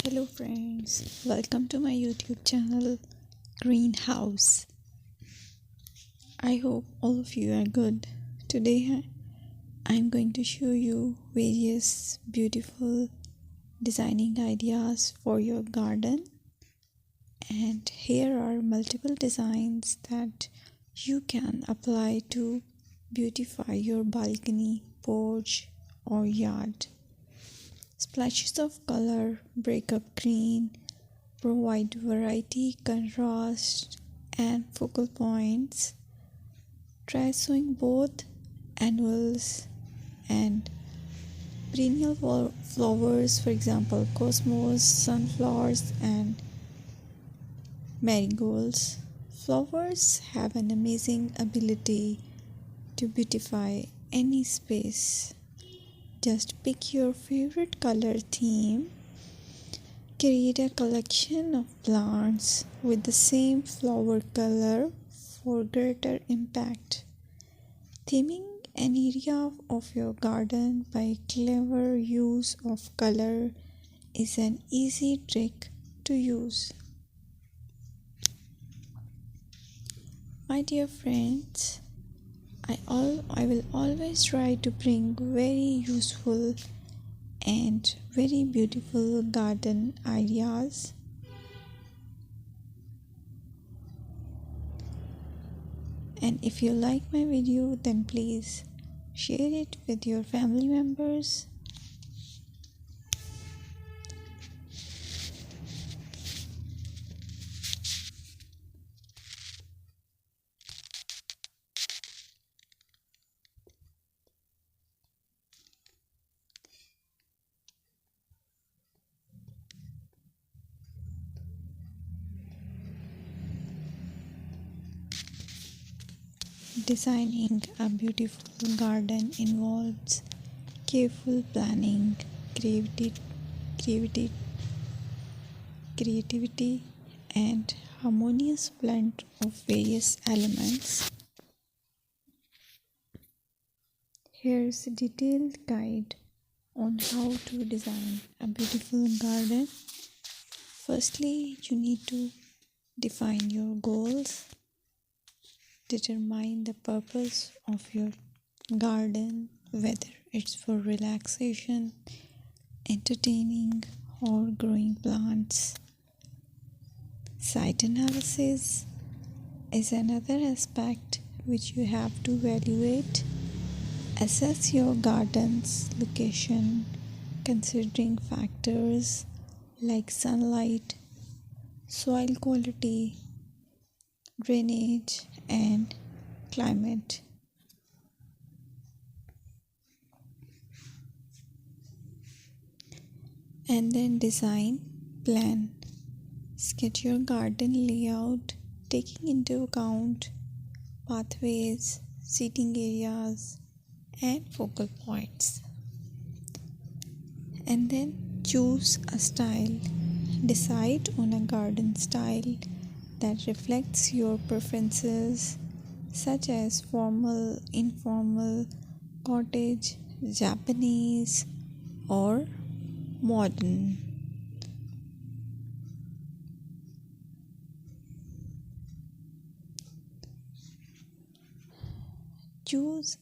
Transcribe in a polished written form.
Hello friends, welcome to my YouTube channel Greenhouse. I hope all of you are good. Today I'm going to show you various beautiful designing ideas for your garden, and here are multiple designs that you can apply to beautify your balcony, porch or yard. Splashes of color break up green, provide variety, contrast, and focal points. Try sowing both annuals and perennial flowers, for example, cosmos, sunflowers, and marigolds. Flowers have an amazing ability to beautify any space. Just pick your favorite color theme. Create a collection of plants with the same flower color for greater impact. Theming an area of your garden by clever use of color is an easy trick to use. My dear friends, I will always try to bring very useful and very beautiful garden ideas. And if you like my video, then please share it with your family members. Designing a beautiful garden involves careful planning, creativity, creativity, and harmonious blend of various elements. Here's a detailed guide on how to design a beautiful garden. Firstly, you need to define your goals. Determine the purpose of your garden, whether it's for relaxation, entertaining, or growing plants. Site analysis is another aspect which you have to evaluate. Assess your garden's location, considering factors like sunlight, soil quality, drainage, and climate. And then design, plan. Sketch your garden layout, taking into account pathways, seating areas, and focal points. And then choose a style. Decide on a garden style that reflects your preferences, such as formal, informal, cottage, Japanese, or modern. Choose